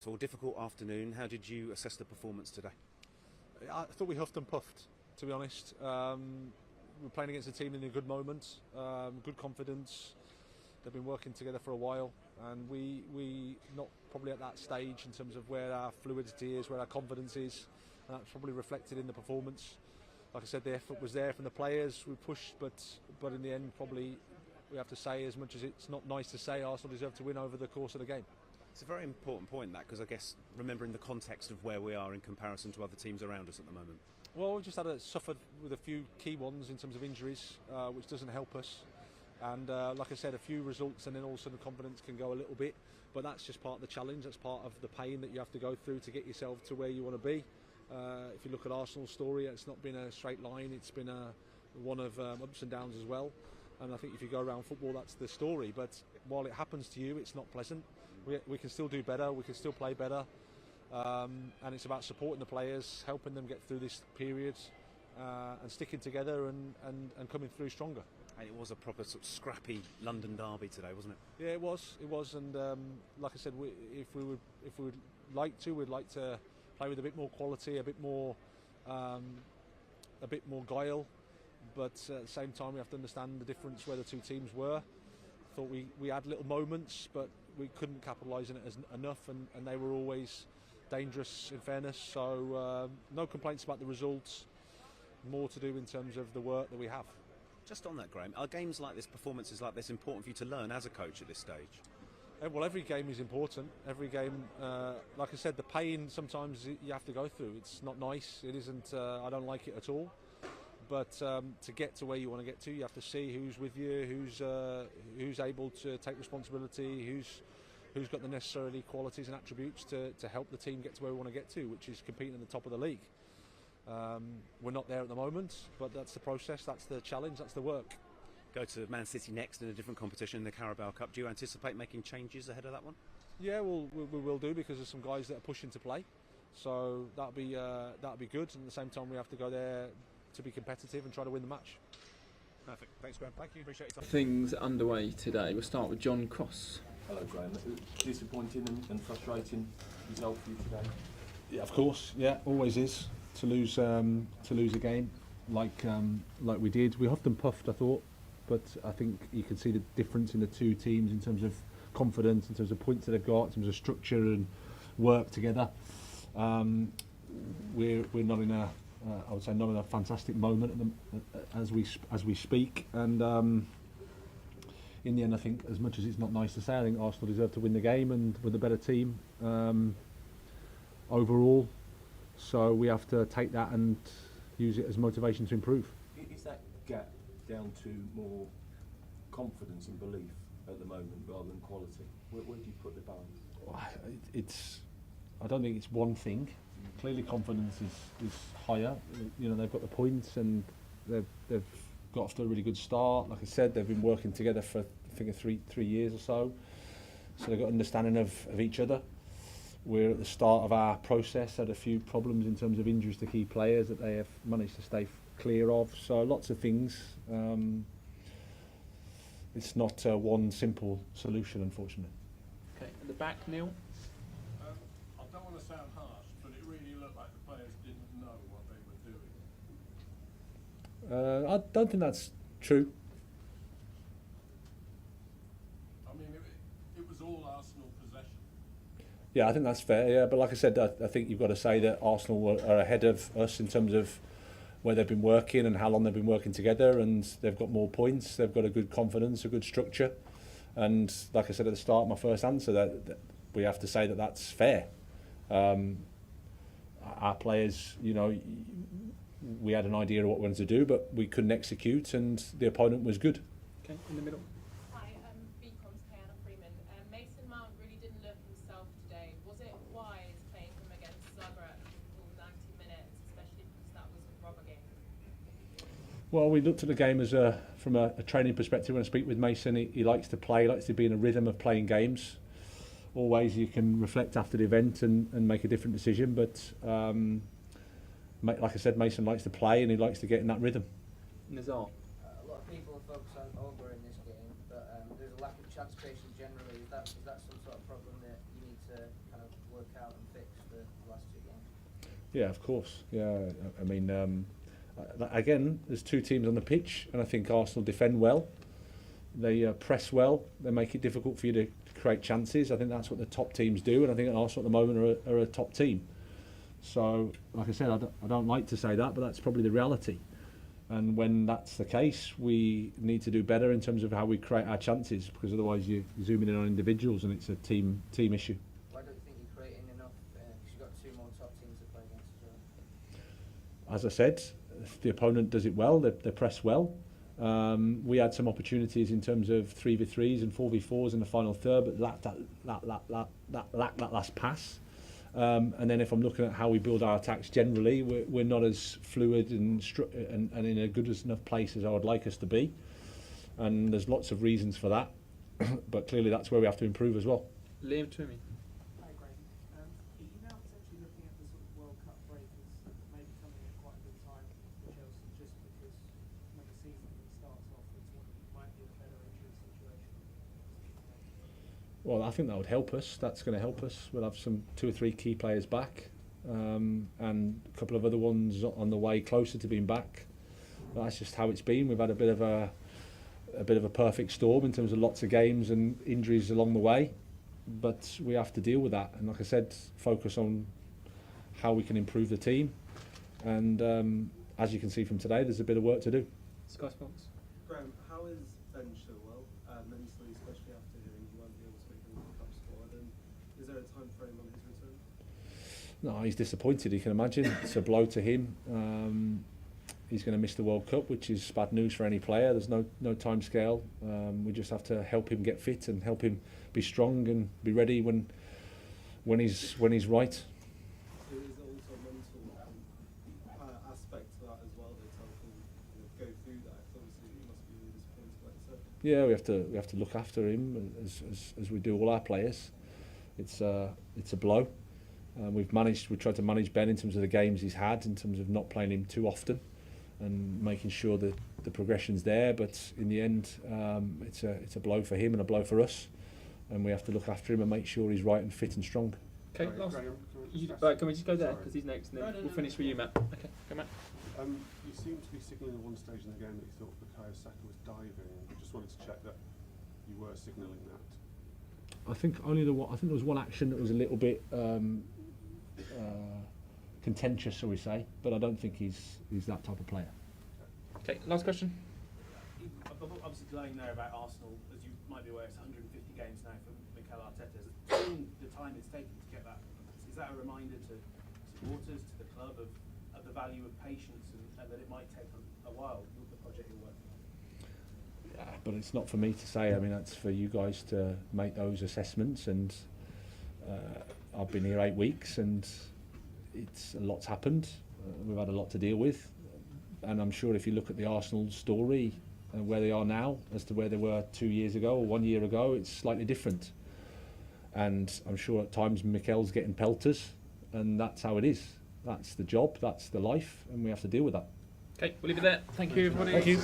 Or difficult afternoon. How did you assess the performance today? I thought we huffed and puffed, to be honest. We're playing against a team in a good moment, good confidence. They've been working together for a while, and we not probably at that stage in terms of where our fluidity is, where our confidence is, and that's probably reflected in the performance. Like I said, the effort was there from the players. We pushed, but in the end, probably we have to say, as much as it's not nice to say, Arsenal deserved to win over the course of the game. It's a very important point, that, because I guess remembering the context of where we are in comparison to other teams around us at the moment. Well, we've just suffered with a few key ones in terms of injuries, which doesn't help us. And like I said, a few results and then all of a sudden confidence can go a little bit. But that's just part of the challenge, that's part of the pain that you have to go through to get yourself to where you want to be. If you look at Arsenal's story, it's not been a straight line, it's been one of ups and downs as well. And I think if you go around football, that's the story. But while it happens to you, it's not pleasant. We can still do better, we can still play better. And it's about supporting the players, helping them get through this period and sticking together and coming through stronger. And it was a proper sort of scrappy London derby today, wasn't it? Yeah, it was. And like I said, if we would like to, we'd like to play with a bit more quality, a bit more guile. But at the same time, we have to understand the difference where the two teams were. Thought we had little moments, but we couldn't capitalise on it enough, and they were always dangerous, in fairness. So no complaints about the results. More to do in terms of the work that we have. Just on that, Graham, are games like this, performances like this, important for you to learn as a coach at this stage? Well, every game is important. Every game, like I said, the pain sometimes you have to go through. It's not nice. It isn't. I don't like it at all. But to get to where you want to get to, you have to see who's with you, who's able to take responsibility, who's got the necessary qualities and attributes to help the team get to where we want to get to, which is competing at the top of the league. We're not there at the moment, but that's the process, that's the challenge, that's the work. Go to Man City next in a different competition in the Carabao Cup. Do you anticipate making changes ahead of that one? Yeah, we will do, because there's some guys that are pushing to play, so that'll be good. And at the same time, we have to go there to be competitive and try to win the match. Perfect. Thanks, Graham. Thank you. Appreciate your time. Things underway today. We'll start with John Cross. Hello, Graham. Disappointing and frustrating result for you today. Yeah, of course. Yeah, always is to lose a game like we did. We huffed and puffed, I thought, but I think you can see the difference in the two teams in terms of confidence, in terms of points that they've got, in terms of structure and work together. We're not in a I would say not in a fantastic moment as we speak, and in the end, I think, as much as it's not nice to say, I think Arsenal deserve to win the game and with a better team overall. So we have to take that and use it as motivation to improve. Is that gap down to more confidence and belief at the moment rather than quality? Where do you put the balance? I don't think it's one thing. Clearly, confidence is higher. You know, they've got the points and they've got off to a really good start. Like I said, they've been working together for I think 3 years or so. So they've got understanding of each other. We're at the start of our process, had a few problems in terms of injuries to key players that they have managed to stay clear of. So lots of things. It's not one simple solution, unfortunately. Okay, at the back, Neil. I don't want to sound harsh, but it really looked like the players didn't know what they were doing. I don't think that's true. I mean, it was all Arsenal possession. Yeah, I think that's fair. Yeah, but like I said, I think you've got to say that Arsenal are ahead of us in terms of where they've been working and how long they've been working together, and they've got more points. They've got a good confidence, a good structure, and like I said at the start, my first answer, that we have to say that that's fair. Our players, you know, we had an idea of what we wanted to do, but we couldn't execute, and the opponent was good. Okay, in the middle. Hi, Beacom's Kayana Freeman. Mason Mount really didn't look himself today. Was it wise playing him against Zagreb for 90 minutes, especially because that was a rubber game? Well, we looked at the game as from a training perspective. When I speak with Mason, he likes to play, he likes to be in a rhythm of playing games. Always you can reflect after the event and make a different decision, but like I said, Mason likes to play and he likes to get in that rhythm. Nazar. A lot of people focus on Ober in this game, but there's a lack of chance creation generally. Is that some sort of problem that you need to kind of work out and fix the last 2 games? Yeah, of course. Yeah, I mean, again, there's 2 teams on the pitch, and I think Arsenal defend well. They press well. They make it difficult for you to create chances. I think that's what the top teams do, and I think Arsenal at the moment are a top team. So, like I said, I don't like to say that, but that's probably the reality. And when that's the case, we need to do better in terms of how we create our chances, because otherwise you're zooming in on individuals and it's a team issue. Why don't you think you're creating enough? Because you've got 2 more top teams to play against as well. As I said, if the opponent does it well, they press well. We had some opportunities in terms of 3v3s and 4v4s in the final third, but lacked that last pass. And then if I'm looking at how we build our attacks generally, we're not as fluid and in a good enough place as I would like us to be. And there's lots of reasons for that, but clearly that's where we have to improve as well. Liam Twomey. Hi, Graham. Are you now potentially looking at the sort of World Cup break as maybe coming at quite a good time for Chelsea, just because when the season starts off, it's one might be a better injury situation? Well, I think that would help us. That's going to help us. We'll have 2 or 3 key players back, and a couple of other ones on the way closer to being back. But that's just how it's been. We've had a bit of a perfect storm in terms of lots of games and injuries along the way, but we have to deal with that. And like I said, focus on how we can improve the team. And as you can see from today, there's a bit of work to do. Sky Sports. Graham, how is Ben Chilwell mentally, especially after hearing he won't be able to make the World Cup squad? And is there a time frame on his return? No, he's disappointed, you can imagine. It's a blow to him. He's going to miss the World Cup, which is bad news for any player. There's no time scale. We just have to help him get fit and help him be strong and be ready when he's right. There is also a mental aspect to that as well, that help him go through that. So obviously he must be really disappointed, like you said. Yeah, we have to look after him as we do all our players. It's a blow. We've tried to manage Ben in terms of the games he's had, in terms of not playing him too often, and making sure that the progression's there. But in the end, it's a blow for him and a blow for us, and we have to look after him and make sure he's right and fit and strong. Okay, last. Can we just go there because he's next, and then we'll finish with you, Matt. Okay, go Matt. You seem to be signalling at one stage in the game that you thought Bukayo Saka was diving. I just wanted to check that you were signalling that. I think there was one action that was a little bit contentious, shall we say, but I don't think he's that type of player. Okay, last question. Obviously delaying there about Arsenal, as you might be aware, it's 150 games now for Mikel Arteta. Seeing the time it's taken to get that, is that a reminder to supporters, to the club, of the value of patience and that it might take a while with the project you're working on? Yeah, but it's not for me to say. I mean, that's for you guys to make those assessments, and I've been here 8 weeks and a lot's happened. We've had a lot to deal with, and I'm sure if you look at the Arsenal story and where they are now as to where they were 2 years ago or 1 year ago, it's slightly different. And I'm sure at times Mikel's getting pelters, and that's how it is. That's the job, that's the life, and we have to deal with that. Okay, we'll leave it there. Thank you, everybody. Thank you.